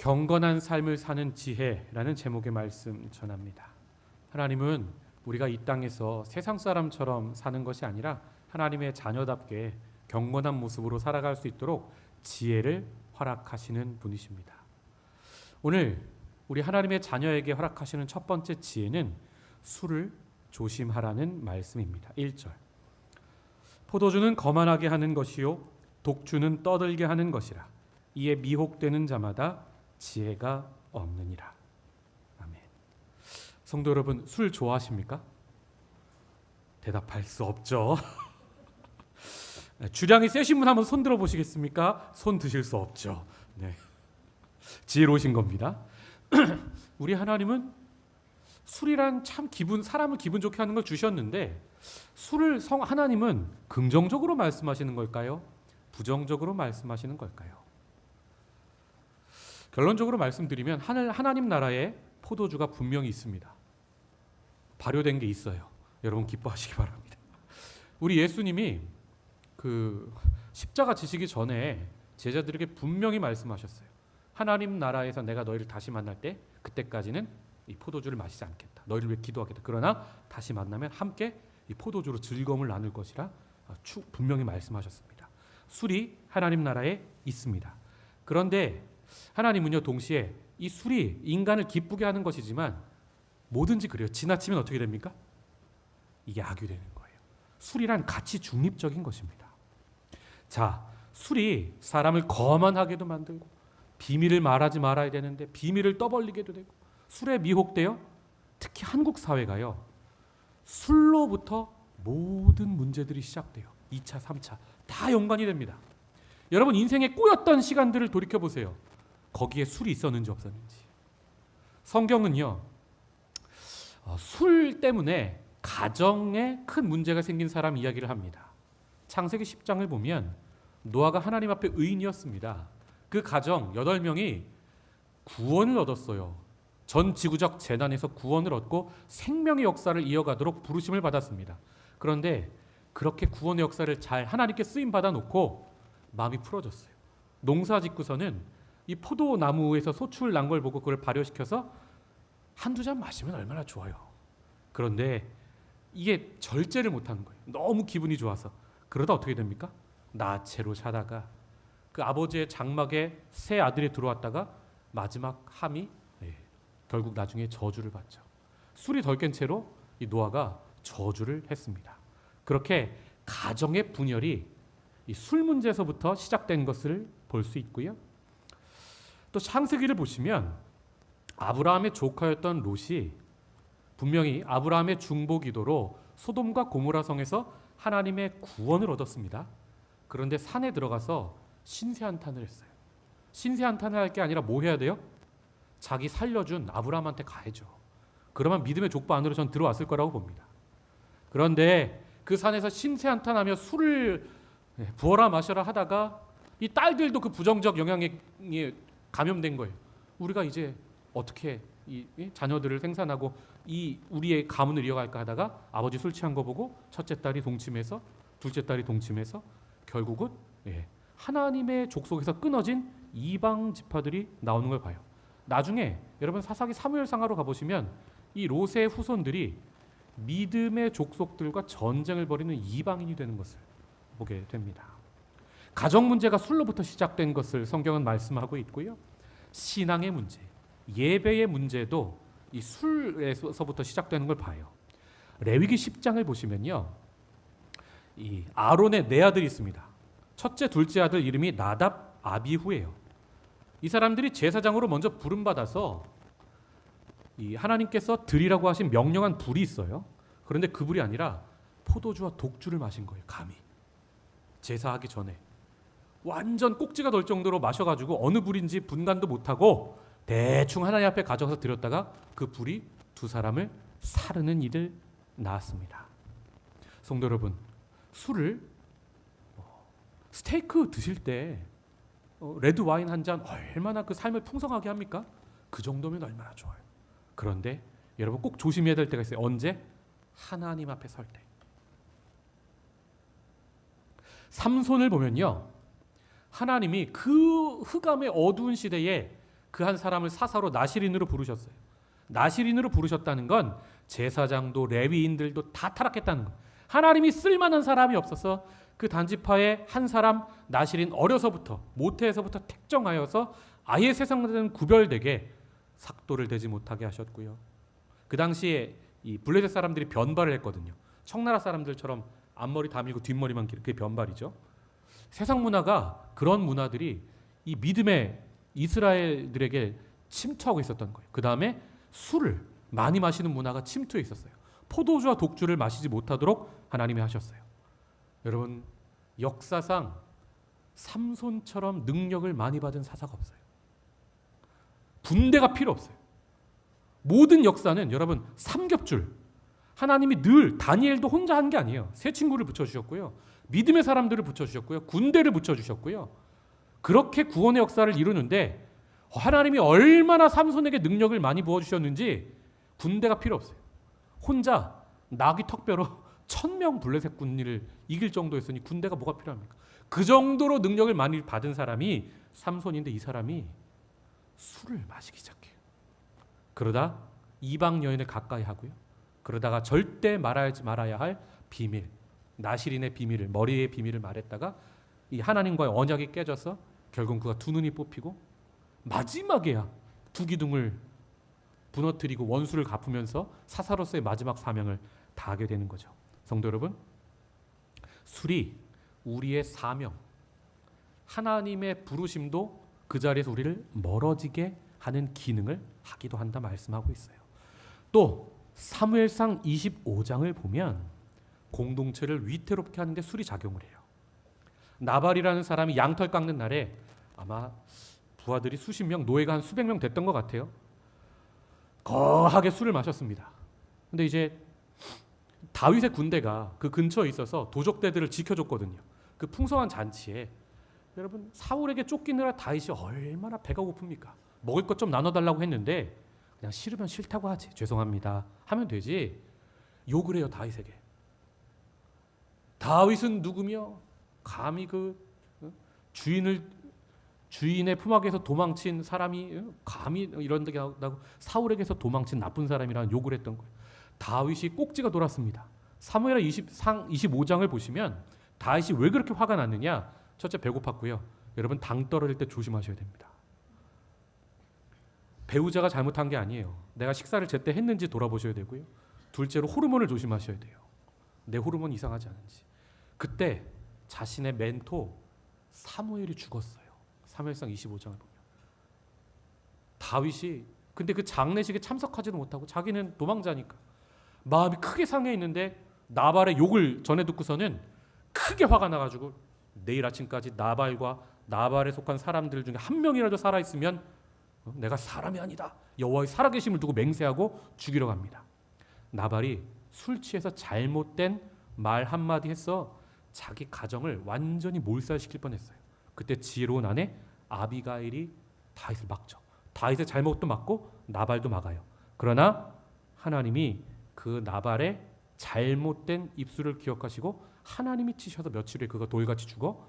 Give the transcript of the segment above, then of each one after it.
경건한 삶을 사는 지혜라는 제목의 말씀 전합니다. 하나님은 우리가 이 땅에서 세상 사람처럼 사는 것이 아니라 하나님의 자녀답게 경건한 모습으로 살아갈 수 있도록 지혜를 허락하시는 분이십니다. 오늘 우리 하나님의 자녀에게 허락하시는 첫 번째 지혜는 술을 조심하라는 말씀입니다. 1절. 포도주는 거만하게 하는 것이요 독주는 떠들게 하는 것이라. 이에 미혹되는 자마다 지혜가 없느니라. 아멘. 성도 여러분, 술 좋아하십니까? 대답할 수 없죠. 주량이 세신 분 한번 손 들어 보시겠습니까? 손 드실 수 없죠. 네. 지혜로우신 겁니다. 우리 하나님은 술이란 참 사람을 기분 좋게 하는 걸 주셨는데, 술을 하나님은 긍정적으로 말씀하시는 걸까요? 부정적으로 말씀하시는 걸까요? 결론적으로 말씀드리면 하나님 나라에 포도주가 분명히 있습니다. 발효된 게 있어요. 여러분 기뻐하시기 바랍니다. 우리 예수님이 그 십자가 지시기 전에 제자들에게 분명히 말씀하셨어요. 하나님 나라에서 내가 너희를 다시 만날 때 그때까지는 이 포도주를 마시지 않겠다. 너희를 위해 기도하겠다. 그러나 다시 만나면 함께 이 포도주로 즐거움을 나눌 것이라 분명히 말씀하셨습니다. 술이 하나님 나라에 있습니다. 그런데 하나님은요, 동시에 이 술이 인간을 기쁘게 하는 것이지만 뭐든지 그래요. 지나치면 어떻게 됩니까? 이게 악이 되는 거예요. 술이란 가치 중립적인 것입니다. 자, 술이 사람을 거만하게도 만들고 비밀을 말하지 말아야 되는데 비밀을 떠벌리게도 되고 술에 미혹되어 특히 한국 사회가요, 술로부터 모든 문제들이 시작돼요. 2차, 3차 다 연관이 됩니다. 여러분 인생에 꼬였던 시간들을 돌이켜보세요. 거기에 술이 있었는지 없었는지. 성경은요, 술 때문에 가정에 큰 문제가 생긴 사람 이야기를 합니다. 창세기 10장을 보면 노아가 하나님 앞에 의인이었습니다. 그 가정 8명이 구원을 얻었어요. 전 지구적 재난에서 구원을 얻고 생명의 역사를 이어가도록 부르심을 받았습니다. 그런데 그렇게 구원의 역사를 잘 하나님께 쓰임 받아 놓고 마음이 풀어졌어요. 농사 짓고서는 이 포도나무에서 소출 난 걸 보고 그걸 발효시켜서 한두 잔 마시면 얼마나 좋아요. 그런데 이게 절제를 못하는 거예요. 너무 기분이 좋아서. 그러다 어떻게 됩니까? 나체로 사다가 그 아버지의 장막에 새 아들이 들어왔다가 마지막 함이 결국 나중에 저주를 받죠. 술이 덜 깬 채로 이 노아가 저주를 했습니다. 그렇게 가정의 분열이 이 술 문제에서부터 시작된 것을 볼 수 있고요. 또 창세기를 보시면 아브라함의 조카였던 롯이 분명히 아브라함의 중보 기도로 소돔과 고모라 성에서 하나님의 구원을 얻었습니다. 그런데 산에 들어가서 신세한탄을 했어요. 신세한탄을 할 게 아니라 뭐 해야 돼요? 자기 살려준 아브라함한테 가야죠. 그러면 믿음의 족보 안으로 전 들어왔을 거라고 봅니다. 그런데 그 산에서 신세한탄하며 술을 부어라 마셔라 하다가 이 딸들도 그 부정적 영향에 감염된 거예요. 우리가 이제 어떻게 이 자녀들을 생산하고 이 우리의 가문을 이어갈까 하다가 아버지 술 취한 거 보고 첫째 딸이 동침해서 둘째 딸이 동침해서 결국은 하나님의 족속에서 끊어진 이방 지파들이 나오는 걸 봐요. 나중에 여러분 사사기 사무엘상하로 가보시면 이 롯의 후손들이 믿음의 족속들과 전쟁을 벌이는 이방인이 되는 것을 보게 됩니다. 가정 문제가 술로부터 시작된 것을 성경은 말씀하고 있고요. 신앙의 문제, 예배의 문제도 이 술에서부터 시작되는 걸 봐요. 레위기 10장을 보시면요, 이 아론의 네 아들이 있습니다. 첫째, 둘째 아들 이름이 나답, 아비후예요. 이 사람들이 제사장으로 먼저 부름받아서 이 하나님께서 드리라고 하신 명령한 불이 있어요. 그런데 그 불이 아니라 포도주와 독주를 마신 거예요. 감히 제사하기 전에 완전 꼭지가 덜 정도로 마셔가지고 어느 불인지 분간도 못하고 대충 하나님 앞에 가져가서 드렸다가 그 불이 두 사람을 사르는 일을 낳았습니다. 성도 여러분, 술을 스테이크 드실 때 레드 와인 한 잔 얼마나 그 삶을 풍성하게 합니까? 그 정도면 얼마나 좋아요. 그런데 여러분 꼭 조심해야 될 때가 있어요. 언제? 하나님 앞에 설 때. 삼손을 보면요, 하나님이 그 흑암의 어두운 시대에 그 한 사람을 사사로 나시린으로 부르셨어요. 나시린으로 부르셨다는 건 제사장도 레위인들도 다 타락했다는 거예요. 하나님이 쓸만한 사람이 없어서 그 단지파의 한 사람 나시린 어려서부터 모태에서부터 택정하여서 아예 세상과는 구별되게 삭도를 대지 못하게 하셨고요. 그 당시에 이 블레셋 사람들이 변발을 했거든요. 청나라 사람들처럼 앞머리 다 밀고 뒷머리만 기르, 그게 변발이죠. 세상 문화가 그런 문화들이 이 믿음의 이스라엘들에게 침투하고 있었던 거예요. 그 다음에 술을 많이 마시는 문화가 침투해 있었어요. 포도주와 독주를 마시지 못하도록 하나님이 하셨어요. 여러분, 역사상 삼손처럼 능력을 많이 받은 사사가 없어요. 군대가 필요 없어요. 모든 역사는 여러분 삼겹줄. 하나님이 늘 다니엘도 혼자 한 게 아니에요. 세 친구를 붙여주셨고요. 믿음의 사람들을 붙여주셨고요. 군대를 붙여주셨고요. 그렇게 구원의 역사를 이루는데 하나님이 얼마나 삼손에게 능력을 많이 부어주셨는지 군대가 필요 없어요. 혼자 나귀 턱뼈로 1000명 블레셋 군인을 이길 정도였으니 군대가 뭐가 필요합니까? 그 정도로 능력을 많이 받은 사람이 삼손인데 이 사람이 술을 마시기 시작해요. 그러다 이방 여인을 가까이 하고요. 그러다가 절대 말아야 할 비밀, 나시린의 비밀을, 머리의 비밀을 말했다가 이 하나님과의 언약이 깨져서 결국 그가 두 눈이 뽑히고 마지막에야 두 기둥을 부너뜨리고 원수를 갚으면서 사사로서의 마지막 사명을 다하게 되는 거죠. 성도 여러분, 술이 우리의 사명, 하나님의 부르심도 그 자리에서 우리를 멀어지게 하는 기능을 하기도 한다 말씀하고 있어요. 또 사무엘상 25장을 보면 공동체를 위태롭게 하는데 술이 작용을 해요. 나발이라는 사람이 양털 깎는 날에 아마 부하들이 수십 명, 노예가 한 수백 명 됐던 것 같아요. 거하게 술을 마셨습니다. 근데 이제 다윗의 군대가 그 근처에 있어서 도적대들을 지켜줬거든요. 그 풍성한 잔치에 여러분 사울에게 쫓기느라 다윗이 얼마나 배가 고픕니까? 먹을 것 좀 나눠달라고 했는데 그냥 싫으면 싫다고 하지. 죄송합니다. 하면 되지. 욕을 해요 다윗에게. 다윗은 누구며 감히 그 주인의 품악에서 도망친 사람이 감히 이런 데게 나고 사울에게서 도망친 나쁜 사람이라는 욕을 했던 거예요. 다윗이 꼭지가 돌았습니다. 사무엘 25장을 보시면 다윗이 왜 그렇게 화가 났느냐? 첫째 배고팠고요. 여러분 당 떨어질 때 조심하셔야 됩니다. 배우자가 잘못한 게 아니에요. 내가 식사를 제때 했는지 돌아보셔야 되고요. 둘째로 호르몬을 조심하셔야 돼요. 내 호르몬 이상하지 않은지. 그때 자신의 멘토 사무엘이 죽었어요. 사무엘상 25장을 보면 다윗이 근데 그 장례식에 참석하지도 못하고 자기는 도망자니까 마음이 크게 상해 있는데 나발의 욕을 전해 듣고서는 크게 화가 나가지고 내일 아침까지 나발과 나발에 속한 사람들 중에 한 명이라도 살아있으면 내가 사람이 아니다. 여호와의 살아계심을 두고 맹세하고 죽이러 갑니다. 나발이 술 취해서 잘못된 말 한마디 해서 자기 가정을 완전히 몰살시킬 뻔했어요. 그때 지혜로운 아내 아비가일이 다윗을 막죠. 다윗의 잘못도 막고 나발도 막아요. 그러나 하나님이 그 나발의 잘못된 입술을 기억하시고 하나님이 치셔서 며칠 후에 그가 돌같이 죽어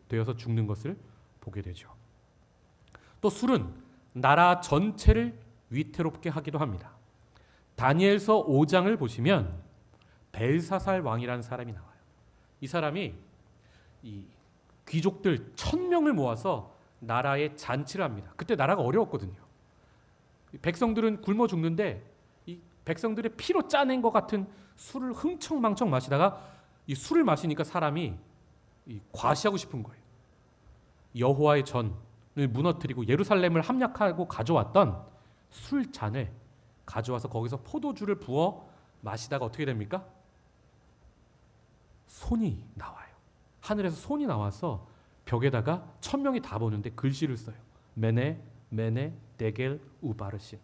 되어서 죽는 것을 보게 되죠. 또 술은 나라 전체를 위태롭게 하기도 합니다. 다니엘서 5장을 보시면 벨사살 왕이라는 사람이 나와요. 이 사람이 이 귀족들 1000명을 모아서 나라에 잔치를 합니다. 그때 나라가 어려웠거든요. 백성들은 굶어 죽는데 이 백성들의 피로 짜낸 것 같은 술을 흥청망청 마시다가 이 술을 마시니까 사람이 과시하고 싶은 거예요. 여호와의 전을 무너뜨리고 예루살렘을 함락하고 가져왔던 술잔을 가져와서 거기서 포도주를 부어 마시다가 어떻게 됩니까? 손이 나와요. 하늘에서 손이 나와서 벽에다가 1000명이 다 보는데 글씨를 써요. 메네 메네 데겔 우바르신.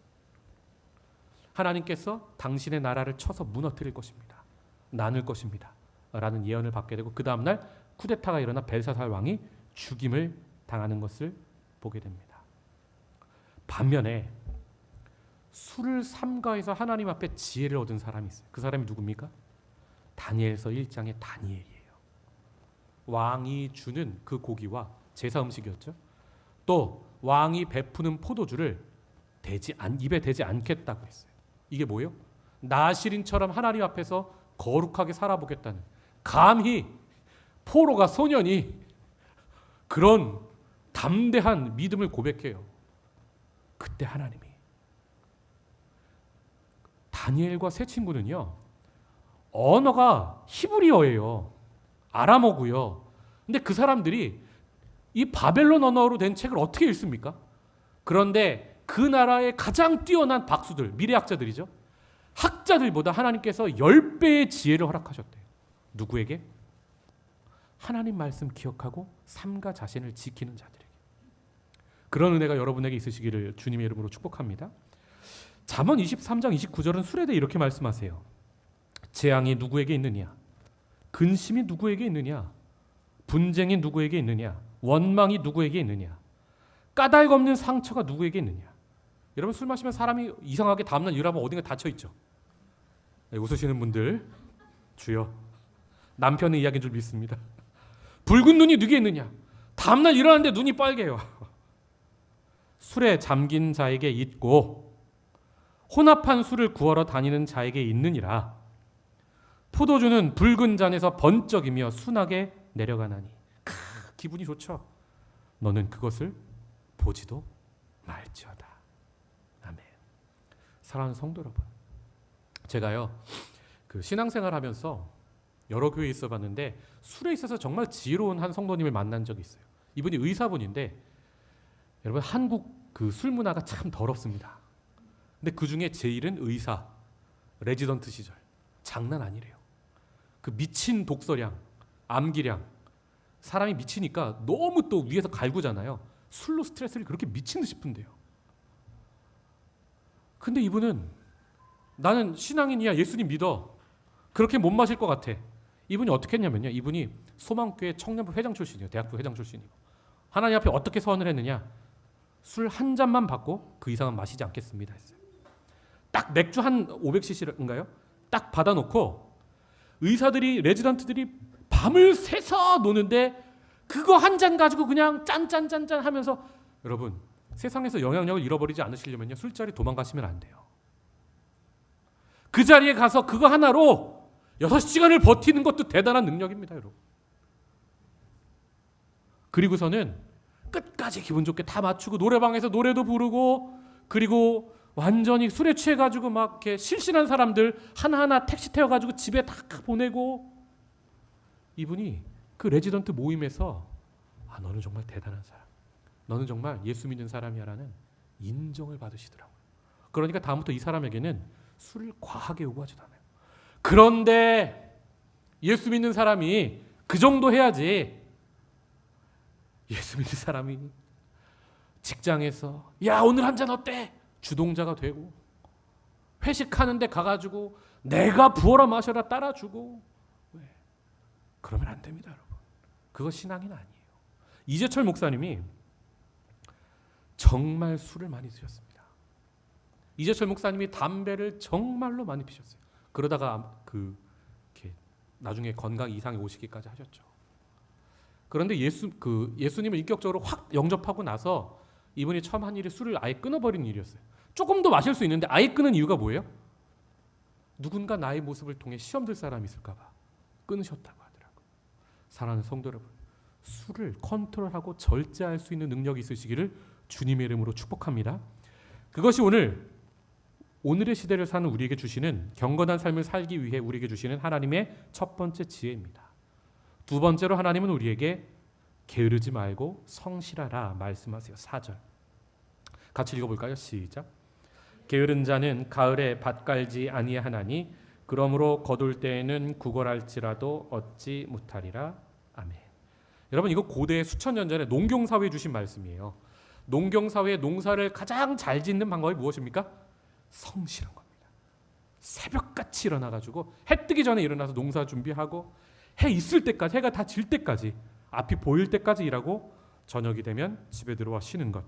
하나님께서 당신의 나라를 쳐서 무너뜨릴 것입니다. 나눌 것입니다. 라는 예언을 받게 되고 그 다음날 쿠데타가 일어나 벨사살 왕이 죽임을 당하는 것을 보게 됩니다. 반면에 술을 삼가해서 하나님 앞에 지혜를 얻은 사람이 있어요. 그 사람이 누굽니까? 다니엘서 1장의 다니엘이에요. 왕이 주는 그 고기와 제사 음식이었죠. 또 왕이 베푸는 포도주를 입에 대지 않겠다고 했어요. 이게 뭐예요? 나시린처럼 하나님 앞에서 거룩하게 살아보겠다는, 감히 포로가 소년이 그런 담대한 믿음을 고백해요. 그때 하나님이, 다니엘과 세 친구는요, 언어가 히브리어예요. 아람어고요. 근데 그 사람들이 이 바벨론 언어로 된 책을 어떻게 읽습니까? 그런데 그 나라의 가장 뛰어난 박수들, 미래학자들이죠. 학자들보다 하나님께서 10배의 지혜를 허락하셨대요. 누구에게? 하나님 말씀 기억하고 삶과 자신을 지키는 자들에게. 그런 은혜가 여러분에게 있으시기를 주님의 이름으로 축복합니다. 잠언 23장 29절은 술에 대해 이렇게 말씀하세요. 재앙이 누구에게 있느냐? 근심이 누구에게 있느냐? 분쟁이 누구에게 있느냐? 원망이 누구에게 있느냐? 까닭 없는 상처가 누구에게 있느냐? 여러분, 술 마시면 사람이 이상하게 다음날 일하면 어딘가 다쳐있죠. 네, 웃으시는 분들, 주여, 남편의 이야기인 줄 믿습니다. 붉은 눈이 누구에게 있느냐? 다음날 일어났는데 눈이 빨개요. 술에 잠긴 자에게 있고 혼합한 술을 구하러 다니는 자에게 있느니라. 포도주는 붉은 잔에서 번쩍이며 순하게 내려가나니. 기분이 좋죠. 너는 그것을 보지도 말지어다. 아멘. 사랑하는 성도 여러분, 제가요 그 신앙생활하면서 여러 교회에 있어봤는데 술에 있어서 정말 지혜로운 한 성도님을 만난 적이 있어요. 이분이 의사분인데, 여러분, 한국 그 술 문화가 참 더럽습니다. 근데 그 중에 제일은 의사, 레지던트 시절 장난 아니래요. 그 미친 독서량, 암기량, 사람이 미치니까 너무 또 위에서 갈구잖아요. 술로 스트레스를 그렇게 미친 듯이 푼대요. 근데 이분은 나는 신앙인이야, 예수님 믿어, 그렇게 못 마실 것 같아. 이분이 어떻게 했냐면요, 이분이 소망교회 청년부 회장 출신이에요. 대학부 회장 출신이고. 하나님 앞에 어떻게 서원을 했느냐? 술 한 잔만 받고 그 이상은 마시지 않겠습니다 했어요. 딱 맥주 한 500cc인가요? 딱 받아놓고 의사들이, 레지던트들이 밤을 새서 노는데 그거 한 잔 가지고 그냥 짠짠짠짠 하면서, 여러분, 세상에서 영향력을 잃어버리지 않으시려면요, 술자리 도망가시면 안 돼요. 그 자리에 가서 그거 하나로 6시간을 버티는 것도 대단한 능력입니다, 여러분. 그리고서는 끝까지 기분 좋게 다 맞추고 노래방에서 노래도 부르고, 그리고 완전히 술에 취해가지고 막 이렇게 실신한 사람들 하나하나 택시 태워가지고 집에 다 보내고. 이분이 그 레지던트 모임에서 너는 정말 대단한 사람, 너는 정말 예수 믿는 사람이야라는 인정을 받으시더라고요. 그러니까 다음부터 이 사람에게는 술을 과하게 요구하지도 않아요. 그런데 예수 믿는 사람이 그 정도 해야지. 예수 믿는 사람이 직장에서 야 오늘 한 잔 어때? 주동자가 되고, 회식하는데 가가지고 내가 부어라 마셔라 따라주고. 왜? 그러면 안 됩니다, 여러분. 그거 신앙인 아니에요. 이재철 목사님이 정말 술을 많이 드셨습니다. 이재철 목사님이 담배를 정말로 많이 피셨어요. 그러다가 이렇게 나중에 건강 이상이 오시기까지 하셨죠. 그런데 예수님을 인격적으로 확 영접하고 나서 이분이 처음 한 일이 술을 아예 끊어버리는 일이었어요. 조금 더 마실 수 있는데 아예 끊은 이유가 뭐예요? 누군가 나의 모습을 통해 시험 들 사람이 있을까 봐 끊으셨다고 하더라고요. 사랑하는 성도 여러분, 술을 컨트롤하고 절제할 수 있는 능력이 있으시기를 주님의 이름으로 축복합니다. 그것이 오늘의 시대를 사는 우리에게 주시는, 경건한 삶을 살기 위해 우리에게 주시는 하나님의 첫 번째 지혜입니다. 두 번째로 하나님은 우리에게 게으르지 말고 성실하라 말씀하세요. 4절 같이 읽어볼까요? 시작. 게으른 자는 가을에 밭 갈지 아니하나니 그러므로 거둘 때에는 구걸할지라도 얻지 못하리라. 아멘. 여러분, 이거 고대 수천 년 전에 농경사회에 주신 말씀이에요. 농경사회의 농사를 가장 잘 짓는 방법이 무엇입니까? 성실한 겁니다. 새벽같이 일어나가지고 해 뜨기 전에 일어나서 농사 준비하고 해 있을 때까지, 해가 다 질 때까지, 앞이 보일 때까지 일하고 저녁이 되면 집에 들어와 쉬는 것.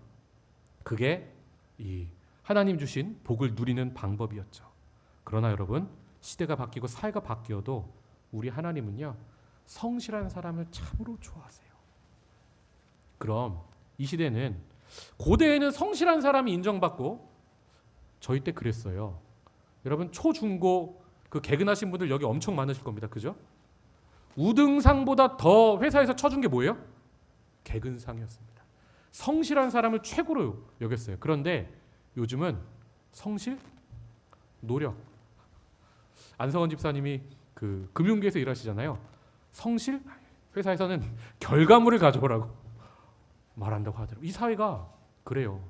그게 이 하나님 주신 복을 누리는 방법이었죠. 그러나 여러분, 시대가 바뀌고 사회가 바뀌어도 우리 하나님은요, 성실한 사람을 참으로 좋아하세요. 그럼 이 시대는 고대에는 성실한 사람이 인정받고 저희 때 그랬어요. 여러분 초중고 그 개근하신 분들 여기 엄청 많으실 겁니다. 그죠? 우등상보다 더 회사에서 쳐준 게 뭐예요? 개근상이었습니다. 성실한 사람을 최고로 여겼어요. 그런데 요즘은 성실, 노력. 안성원 집사님이 그 금융계에서 일하시잖아요. 성실, 회사에서는 결과물을 가져오라고 말한다고 하더라고요. 이 사회가 그래요.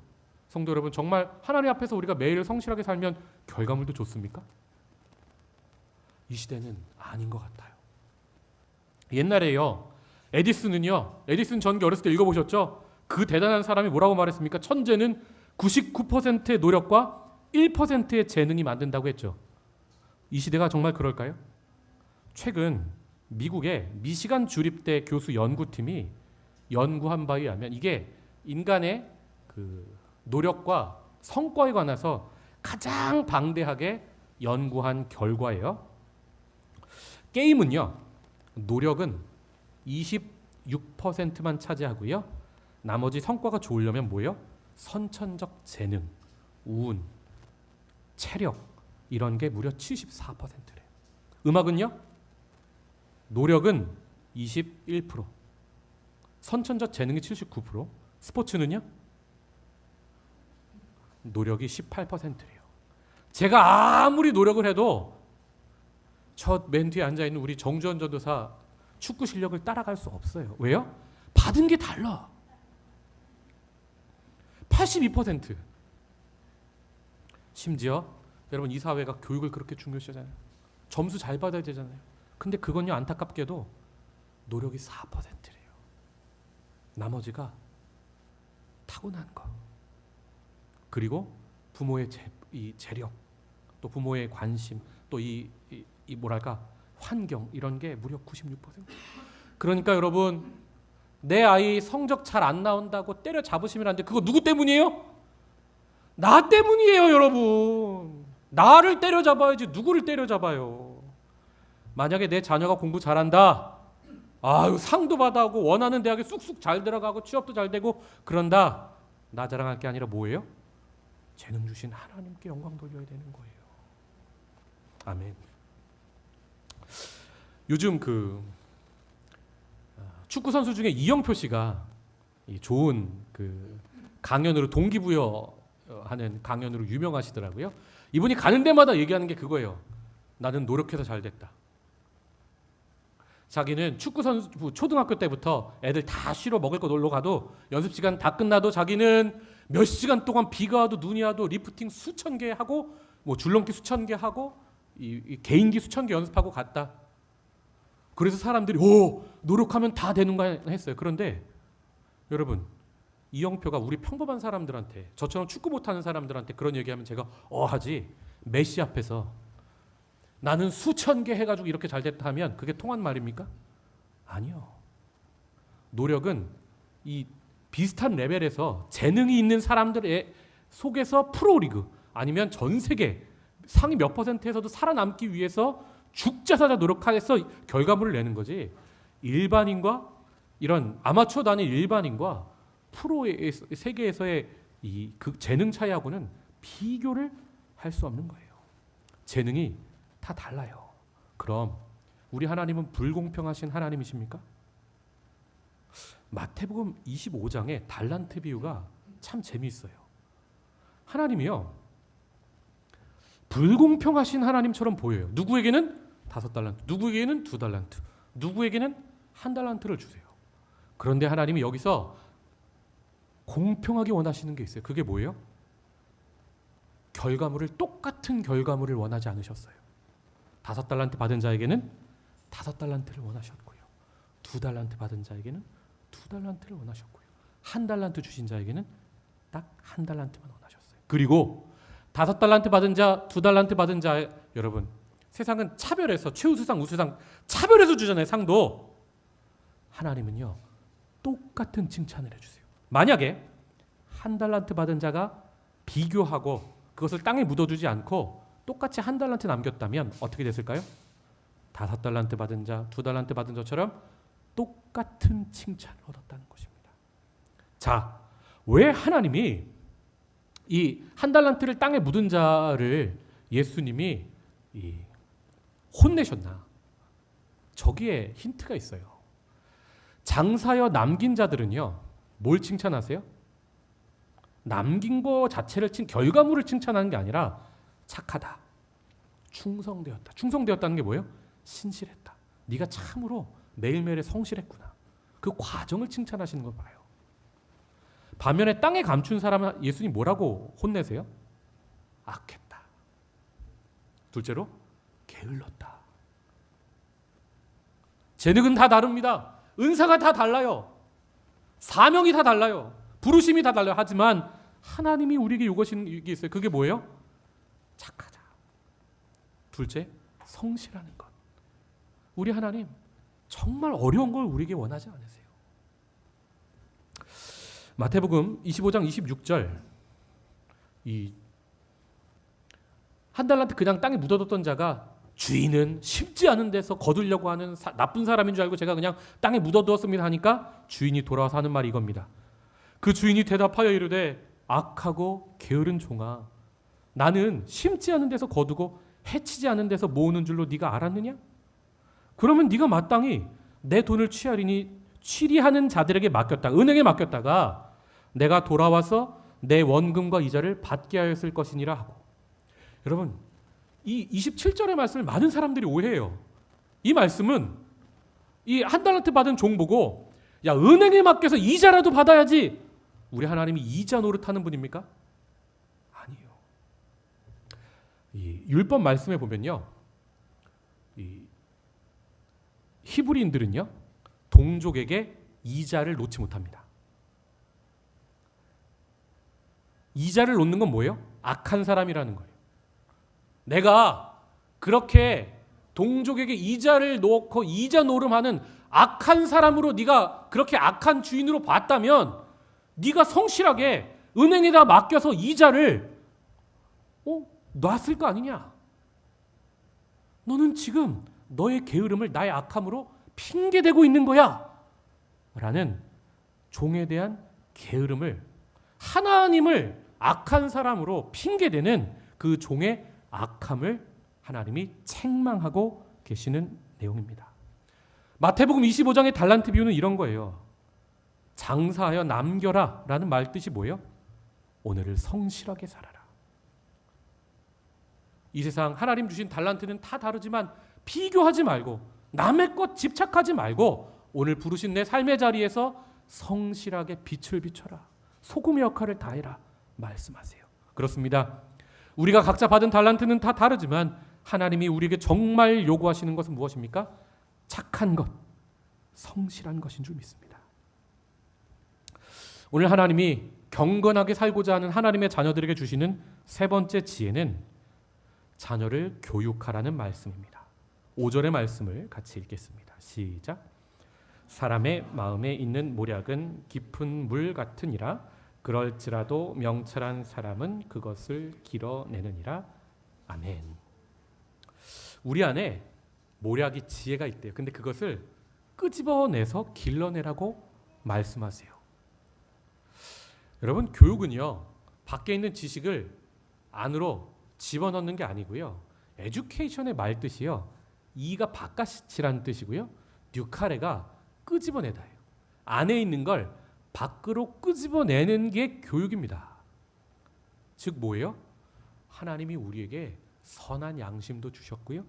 성도 여러분, 정말 하나님 앞에서 우리가 매일 성실하게 살면 결과물도 좋습니까? 이 시대는 아닌 것 같아요. 옛날에요, 에디슨 전기 어렸을 때 읽어보셨죠? 그 대단한 사람이 뭐라고 말했습니까? 천재는 99%의 노력과 1%의 재능이 만든다고 했죠. 이 시대가 정말 그럴까요? 최근 미국의 미시간 주립대 교수 연구팀이 연구한 바에 의하면 이게 인간의 그 노력과 성과에 관해서 가장 방대하게 연구한 결과예요. 게임은요, 노력은 26%만 차지하고요. 나머지 성과가 좋으려면 뭐예요? 선천적 재능, 운, 체력 이런 게 무려 74%래요. 음악은요? 노력은 21%, 선천적 재능이 79%, 스포츠는요? 노력이 18%래요. 제가 아무리 노력을 해도 저 맨 뒤에 앉아있는 우리 정주원 전도사 축구 실력을 따라갈 수 없어요. 왜요? 받은 게 달라. 82%. 심지어 여러분 이 사회가 교육을 그렇게 중요시하잖아요. 점수 잘 받아야 되잖아요. 근데 그건요 안타깝게도 노력이 4%래요. 나머지가 타고난 거. 그리고 부모의 이 재력, 또 부모의 관심, 또 이 뭐랄까 환경 이런 게 무려 96%. 그러니까 여러분 내 아이 성적 잘 안 나온다고 때려 잡으시면 안 돼. 그거 누구 때문이에요? 나 때문이에요, 여러분. 나를 때려잡아야지 누구를 때려잡아요. 만약에 내 자녀가 공부 잘한다, 아유 상도 받아오고 원하는 대학에 쑥쑥 잘 들어가고 취업도 잘 되고 그런다, 나 자랑할 게 아니라 뭐예요? 재능 주신 하나님께 영광 돌려야 되는 거예요. 아멘. 요즘 그 축구 선수 중에 이영표 씨가 좋은 그 강연으로 동기부여하는 강연으로 유명하시더라고요. 이분이 가는 데마다 얘기하는 게 그거예요. 나는 노력해서 잘 됐다. 자기는 축구 선수 초등학교 때부터 애들 다 쉬러 먹을 거 놀러 가도 연습 시간 다 끝나도 자기는 몇 시간 동안 비가 와도 눈이 와도 리프팅 수천 개 하고 뭐 줄넘기 수천 개 하고 이 개인기 수천 개 연습하고 갔다. 그래서 사람들이 오 노력하면 다 되는 거 했어요. 그런데 여러분 이영표가 우리 평범한 사람들한테 저처럼 축구 못하는 사람들한테 그런 얘기하면 제가 하지 메시 앞에서 나는 수천 개 해가지고 이렇게 잘 됐다 하면 그게 통한 말입니까? 아니요. 노력은 이 비슷한 레벨에서 재능이 있는 사람들의 속에서 프로리그 아니면 전 세계 상위 몇 %에서도 살아남기 위해서 죽자사자 노력해서 결과물을 내는 거지. 일반인과 이런 아마추어 단일 일반인과 프로의 세계에서의 이 그 재능 차이하고는 비교를 할 수 없는 거예요. 재능이 다 달라요. 그럼 우리 하나님은 불공평하신 하나님이십니까? 마태복음 25장의 달란트 비유가 참 재미있어요. 하나님이요 불공평하신 하나님처럼 보여요. 누구에게는 5달란트, 누구에게는 2달란트, 누구에게는 1달란트를 주세요. 그런데 하나님이 여기서 공평하게 원하시는 게 있어요. 그게 뭐예요? 똑같은 결과물을 원하지 않으셨어요. 5달란트 받은 자에게는 5달란트를 원하셨고요. 2달란트 받은 자에게는 2달란트를 원하셨고요. 1달란트 주신 자에게는 딱 1달란트만 원하셨어요. 그리고 5달란트 받은 자, 2달란트 받은 자, 여러분 세상은 차별해서 최우수상, 우수상 차별해서 주잖아요. 상도. 하나님은요 똑같은 칭찬을 해주세요. 만약에 1달란트 받은 자가 비교하고 그것을 땅에 묻어두지 않고 똑같이 1달란트 남겼다면 어떻게 됐을까요? 5달란트 받은 자, 2달란트 받은 자처럼 똑같은 칭찬을 얻었다는 것입니다. 자, 왜 하나님이 이 한 달란트를 땅에 묻은 자를 예수님이 혼내셨나? 저기에 힌트가 있어요. 장사여 남긴 자들은요, 뭘 칭찬하세요? 남긴 거 자체를 결과물을 칭찬하는 게 아니라 착하다, 충성되었다. 충성되었다는 게 뭐예요? 신실했다. 네가 참으로 매일매일에 성실했구나. 그 과정을 칭찬하시는 걸 봐요. 반면에 땅에 감춘 사람은 예수님 뭐라고 혼내세요? 악했다. 둘째로 게을렀다. 재능은 다 다릅니다. 은사가 다 달라요. 사명이 다 달라요. 부르심이 다 달라요. 하지만 하나님이 우리에게 요구하시는 게 있어요. 그게 뭐예요? 착하자. 둘째, 성실하는 것. 우리 하나님 정말 어려운 걸 우리에게 원하지 않으세요. 마태복음 25장 26절, 이 한 달란트 그냥 땅에 묻어뒀던 자가 주인은 심지 않은 데서 거두려고 하는 나쁜 사람인 줄 알고 제가 그냥 땅에 묻어두었습니다 하니까 주인이 돌아와서 하는 말이 이겁니다. 그 주인이 대답하여 이르되 악하고 게으른 종아, 나는 심지 않은 데서 거두고 해치지 않은 데서 모으는 줄로 네가 알았느냐? 그러면 네가 마땅히 내 돈을 취하리니 취리하는 자들에게 맡겼다, 은행에 맡겼다가 내가 돌아와서 내 원금과 이자를 받게 하였을 것이니라 하고. 여러분, 이 27절의 말씀을 많은 사람들이 오해해요. 이 말씀은 이 한 달란트 받은 종 보고 야, 은행에 맡겨서 이자라도 받아야지, 우리 하나님이 이자 노릇하는 분입니까? 아니에요. 이 율법 말씀에 보면요, 이 히브리인들은요 동족에게 이자를 놓지 못합니다. 이자를 놓는 건 뭐예요? 악한 사람이라는 거예요. 내가 그렇게 동족에게 이자를 놓고 이자 노름하는 악한 사람으로 네가 그렇게 악한 주인으로 봤다면 네가 성실하게 은행에다 맡겨서 이자를 놨을 거 아니냐? 너는 지금 너의 게으름을 나의 악함으로 핑계대고 있는 거야 라는 종에 대한 게으름을, 하나님을 악한 사람으로 핑계대는 그 종의 악함을 하나님이 책망하고 계시는 내용입니다. 마태복음 25장의 달란트 비유는 이런 거예요. 장사하여 남겨라 라는 말 뜻이 뭐예요? 오늘을 성실하게 살아라. 이 세상 하나님 주신 달란트는 다 다르지만 비교하지 말고 남의 것 집착하지 말고 오늘 부르신 내 삶의 자리에서 성실하게 빛을 비춰라. 소금의 역할을 다해라 말씀하세요. 그렇습니다. 우리가 각자 받은 달란트는 다 다르지만 하나님이 우리에게 정말 요구하시는 것은 무엇입니까? 착한 것, 성실한 것인 줄 믿습니다. 오늘 하나님이 경건하게 살고자 하는 하나님의 자녀들에게 주시는 세 번째 지혜는 자녀를 교육하라는 말씀입니다. 5절의 말씀을 같이 읽겠습니다. 시작. 사람의 마음에 있는 모략은 깊은 물 같으니라. 그럴지라도 명철한 사람은 그것을 길어내느니라. 아멘. 우리 안에 모략이 지혜가 있대요. 근데 그것을 끄집어내서 길러내라고 말씀하세요. 여러분, 교육은요 밖에 있는 지식을 안으로 집어넣는 게 아니고요, 에듀케이션의 말뜻이요, 이가 바깥이라는 뜻이고요, 뉴카레가 끄집어내다예요. 안에 있는 걸 밖으로 끄집어내는 게 교육입니다. 즉 뭐예요? 하나님이 우리에게 선한 양심도 주셨고요,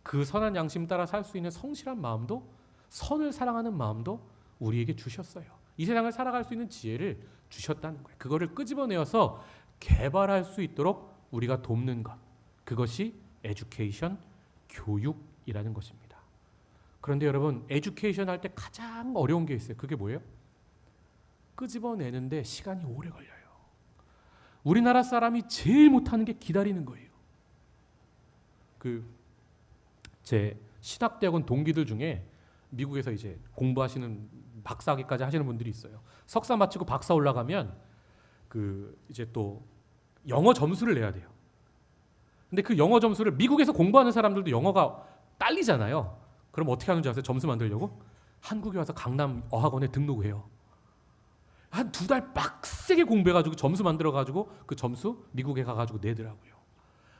그 선한 양심 따라 살 수 있는 성실한 마음도, 선을 사랑하는 마음도 우리에게 주셨어요. 이 세상을 살아갈 수 있는 지혜를 주셨다는 거예요. 그거를 끄집어내어서 개발할 수 있도록 우리가 돕는 것, 그것이 에듀케이션, 교육이라는 것입니다. 그런데 여러분, 에듀케이션 할 때 가장 어려운 게 있어요. 그게 뭐예요? 끄집어내는데 시간이 오래 걸려요. 우리나라 사람이 제일 못하는 게 기다리는 거예요. 제 신학대학원 동기들 중에 미국에서 이제 공부하시는 박사학위까지 하시는 분들이 있어요. 석사 마치고 박사 올라가면 이제 또 영어 점수를 내야 돼요. 근데 그 영어 점수를, 미국에서 공부하는 사람들도 영어가 딸리잖아요. 그럼 어떻게 하는지 아세요? 점수 만들려고 한국에 와서 강남 어학원에 등록해요. 한 2달 빡세게 공부해가지고 점수 만들어가지고 그 점수 미국에 가가지고 내더라고요.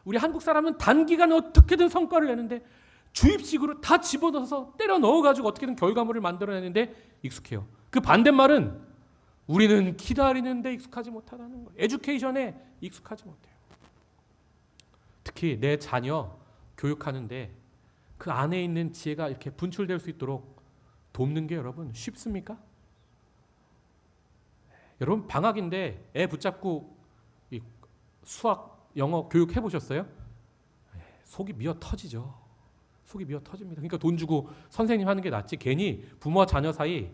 우리 한국 사람은 단기간에 어떻게든 성과를 내는데 주입식으로 다 집어넣어서 때려 넣어가지고 어떻게든 결과물을 만들어내는데 익숙해요. 그 반대말은 우리는 기다리는데 익숙하지 못하다는 거예요. 에듀케이션에 익숙하지 못해요. 특히 내 자녀 교육하는데 그 안에 있는 지혜가 이렇게 분출될 수 있도록 돕는 게 여러분 쉽습니까? 여러분 방학인데 애 붙잡고 이 수학, 영어 교육 해보셨어요? 속이 미어 터지죠. 속이 미어 터집니다. 그러니까 돈 주고 선생님 하는 게 낫지 괜히 부모와 자녀 사이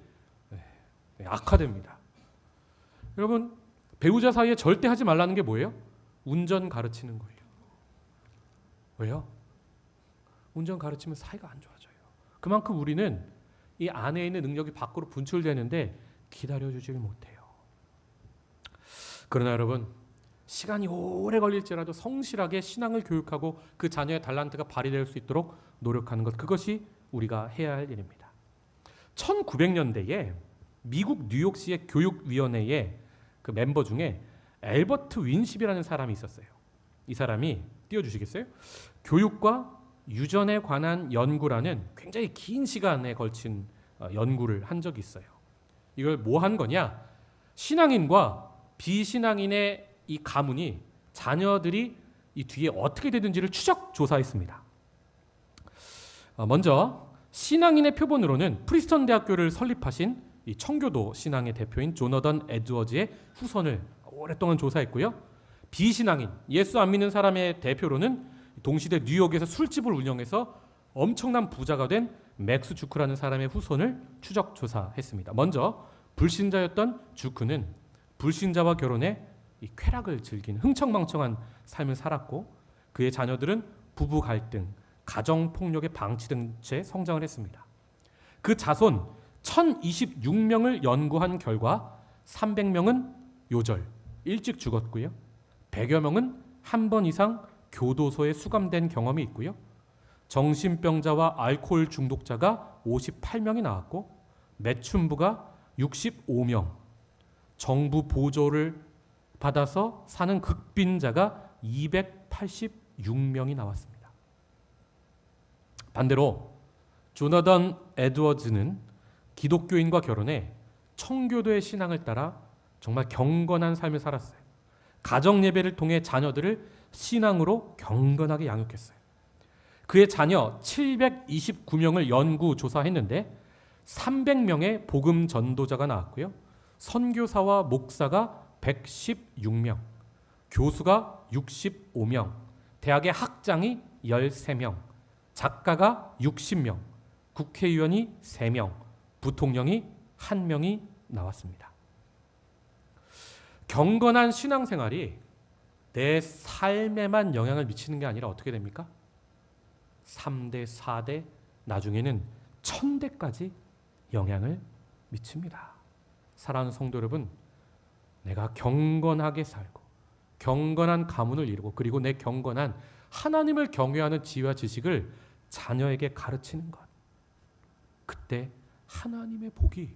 악화됩니다. 여러분 배우자 사이에 절대 하지 말라는 게 뭐예요? 운전 가르치는 거예요. 왜요? 운전 가르치면 사이가 안 좋아져요. 그만큼 우리는 이 안에 있는 능력이 밖으로 분출되는데 기다려주질 못해요. 그러나 여러분 시간이 오래 걸릴지라도 성실하게 신앙을 교육하고 그 자녀의 달란트가 발휘될 수 있도록 노력하는 것, 그것이 우리가 해야 할 일입니다. 1900년대에 미국 뉴욕시의 교육위원회의 그 멤버 중에 엘버트 윈십이라는 사람이 있었어요. 이 사람이 띄워주시겠어요? 교육과 유전에 관한 연구라는 굉장히 긴 시간에 걸친 연구를 한 적이 있어요. 이걸 뭐 한 거냐? 신앙인과 비신앙인의 이 가문이 자녀들이 이 뒤에 어떻게 되든지를 추적 조사했습니다. 먼저 신앙인의 표본으로는 프리스턴 대학교를 설립하신 이 청교도 신앙의 대표인 조너던 에드워즈의 후손을 오랫동안 조사했고요. 비신앙인, 예수 안 믿는 사람의 대표로는 동시대 뉴욕에서 술집을 운영해서 엄청난 부자가 된 맥스 주크라는 사람의 후손을 추적 조사했습니다. 먼저 불신자였던 주크는 불신자와 결혼해 이 쾌락을 즐긴 흥청망청한 삶을 살았고 그의 자녀들은 부부 갈등, 가정 폭력에 방치된 채 성장을 했습니다. 그 자손 1026명을 연구한 결과 300명은 요절, 일찍 죽었고요. 100여 명은 한 번 이상 교도소에 수감된 경험이 있고요. 정신병자와 알코올 중독자가 58명이 나왔고 매춘부가 65명, 정부 보조를 받아서 사는 극빈자가 286명이 나왔습니다. 반대로 조너던 에드워즈는 기독교인과 결혼해 청교도의 신앙을 따라 정말 경건한 삶을 살았어요. 가정 예배를 통해 자녀들을 신앙으로 경건하게 양육했어요. 그의 자녀 729명을 연구 조사했는데 300명의 복음 전도자가 나왔고요. 선교사와 목사가 116명, 교수가 65명, 대학의 학장이 13명, 작가가 60명, 국회의원이 3명, 부통령이 1명이 나왔습니다. 경건한 신앙생활이 내 삶에만 영향을 미치는 게 아니라 어떻게 됩니까? 3대, 4대, 나중에는 1000대까지 영향을 미칩니다. 사랑하는 성도 여러분, 내가 경건하게 살고 경건한 가문을 이루고 그리고 내 경건한 하나님을 경외하는 지혜와 지식을 자녀에게 가르치는 것, 그때 하나님의 복이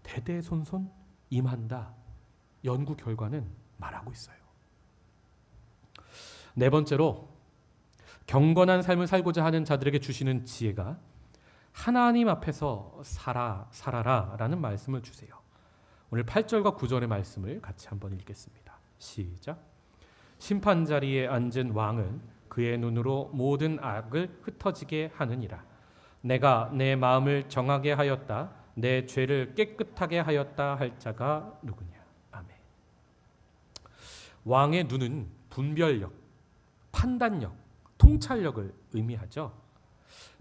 대대손손 임한다. 연구 결과는 말하고 있어요. 네 번째로 경건한 삶을 살고자 하는 자들에게 주시는 지혜가 하나님 앞에서 살아라 라는 말씀을 주세요. 오늘 8절과 9절의 말씀을 같이 한번 읽겠습니다. 시작. 심판자리에 앉은 왕은 그의 눈으로 모든 악을 흩어지게 하느니라. 내가 내 마음을 정하게 하였다. 내 죄를 깨끗하게 하였다 할 자가 누구냐. 아멘. 왕의 눈은 분별력, 판단력, 통찰력을 의미하죠.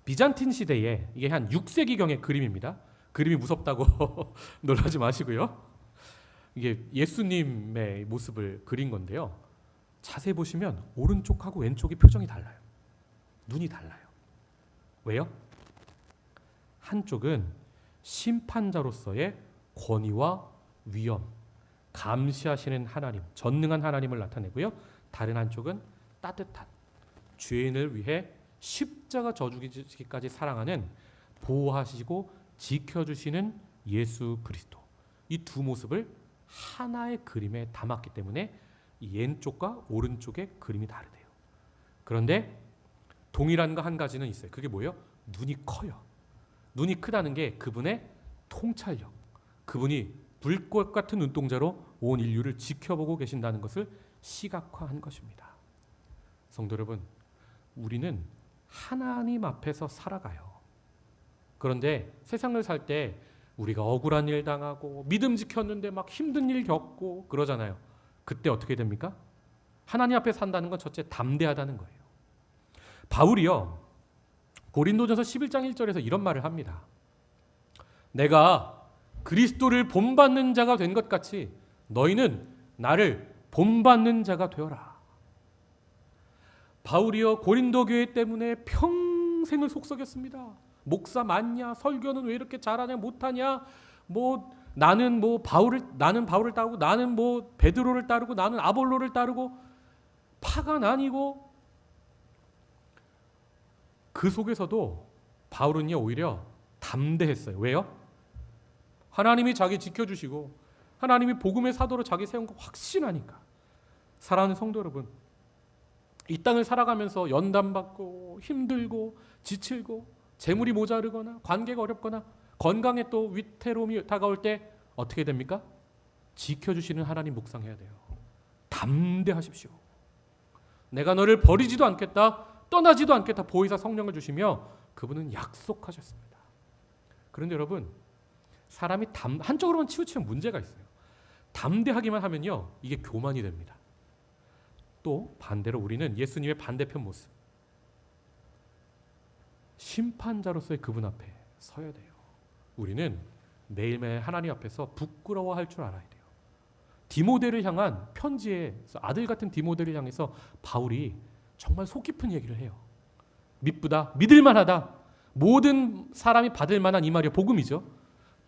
비잔틴 시대에 이게 한 6세기경의 그림입니다. 그림이 무섭다고 놀라지 마시고요. 이게 예수님의 모습을 그린 건데요. 자세히 보시면 오른쪽하고 왼쪽이 표정이 달라요. 눈이 달라요. 왜요? 한쪽은 심판자로서의 권위와 위엄, 감시하시는 하나님, 전능한 하나님을 나타내고요. 다른 한쪽은 따뜻한 죄인을 위해 십자가 져주기까지 사랑하는 보호하시고 지켜주시는 예수 그리스도. 이 두 모습을 하나의 그림에 담았기 때문에 이 왼쪽과 오른쪽의 그림이 다르대요. 그런데 동일한 거 한 가지는 있어요. 그게 뭐예요? 눈이 커요. 눈이 크다는 게 그분의 통찰력, 그분이 불꽃 같은 눈동자로 온 인류를 지켜보고 계신다는 것을 시각화한 것입니다. 성도 여러분, 우리는 하나님 앞에서 살아가요. 그런데 세상을 살 때 우리가 억울한 일 당하고 믿음 지켰는데 막 힘든 일 겪고 그러잖아요. 그때 어떻게 됩니까? 하나님 앞에 산다는 건 첫째 담대하다는 거예요. 바울이요, 고린도전서 11장 1절에서 이런 말을 합니다. 내가 그리스도를 본받는 자가 된 것 같이 너희는 나를 본받는 자가 되어라. 바울이요, 고린도 교회 때문에 평생을 속썩였습니다. 목사 맞냐? 설교는 왜 이렇게 잘하냐? 못하냐? 나는 바울을 따르고, 나는 베드로를 따르고, 나는 아볼로를 따르고, 파가 나뉘고. 그 속에서도 바울은요, 오히려 담대했어요. 왜요? 하나님이 자기 지켜주시고 하나님이 복음의 사도로 자기 세운 거 확신하니까. 사랑하는 성도 여러분, 이 땅을 살아가면서 연단받고 힘들고 지치고 재물이 모자르거나 관계가 어렵거나 건강에 또 위태로움이 다가올 때 어떻게 됩니까? 지켜주시는 하나님 묵상해야 돼요. 담대하십시오. 내가 너를 버리지도 않겠다, 떠나지도 않겠다 보혜사 성령을 주시며 그분은 약속하셨습니다. 그런데 여러분, 사람이 한쪽으로만 치우치면 문제가 있어요. 담대하기만 하면요, 이게 교만이 됩니다. 또 반대로 우리는 예수님의 반대편 모습, 심판자로서의 그분 앞에 서야 돼요. 우리는 매일매일 하나님 앞에서 부끄러워할 줄 알아야 돼요. 디모데를 향한 편지에서 아들 같은 디모데를 향해서 바울이 정말 속 깊은 얘기를 해요. 믿보다 믿을만하다. 모든 사람이 받을 만한 이 말이 복음이죠.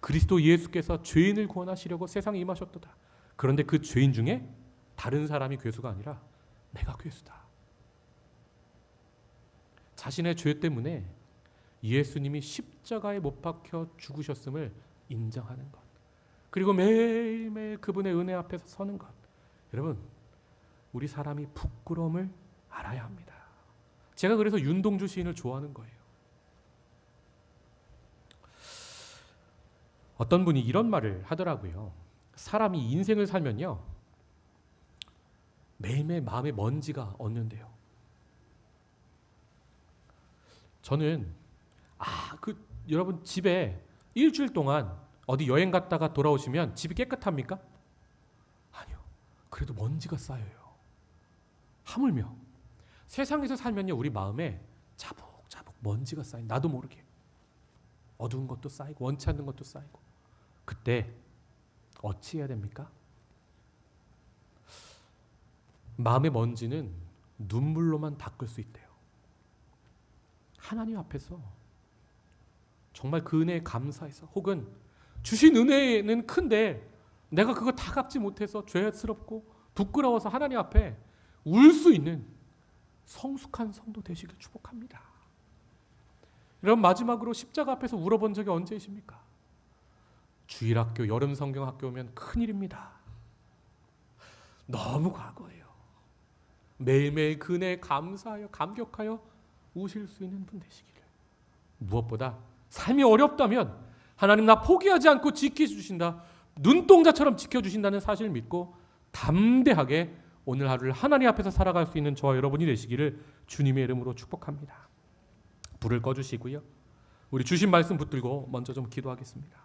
그리스도 예수께서 죄인을 구원하시려고 세상에 임하셨도다. 그런데 그 죄인 중에 다른 사람이 괴수가 아니라 내가 괴수다. 자신의 죄 때문에 예수님이 십자가에 못 박혀 죽으셨음을 인정하는 것, 그리고 매일매일 그분의 은혜 앞에서 서는 것. 여러분, 우리 사람이 부끄러움을 알아야 합니다. 제가 그래서 윤동주 시인을 좋아하는 거예요. 어떤 분이 이런 말을 하더라고요. 사람이 인생을 살면요, 매일매일 마음에 먼지가 얹는데요. 저는 여러분 집에 일주일 동안 어디 여행 갔다가 돌아오시면 집이 깨끗합니까? 아니요. 그래도 먼지가 쌓여요. 하물며 세상에서 살면요, 우리 마음에 자북자북 먼지가 쌓인, 나도 모르게 어두운 것도 쌓이고 원치 않는 것도 쌓이고. 그때 어찌해야 됩니까? 마음의 먼지는 눈물로만 닦을 수 있대요. 하나님 앞에서 정말 그 은혜에 감사해서, 혹은 주신 은혜는 큰데 내가 그거 다 갚지 못해서 죄스럽고 부끄러워서 하나님 앞에 울 수 있는 성숙한 성도 되시길 축복합니다. 여러분, 마지막으로 십자가 앞에서 울어본 적이 언제이십니까? 주일학교, 여름 성경학교 오면 큰일입니다. 너무 과거예요. 매일매일 그 은혜에 감사하여 감격하여 우실 수 있는 분 되시기를. 무엇보다 삶이 어렵다면 하나님 나 포기하지 않고 지켜주신다, 눈동자처럼 지켜주신다는 사실을 믿고 담대하게 오늘 하루를 하나님 앞에서 살아갈 수 있는 저와 여러분이 되시기를 주님의 이름으로 축복합니다. 불을 꺼주시고요, 우리 주신 말씀 붙들고 먼저 좀 기도하겠습니다.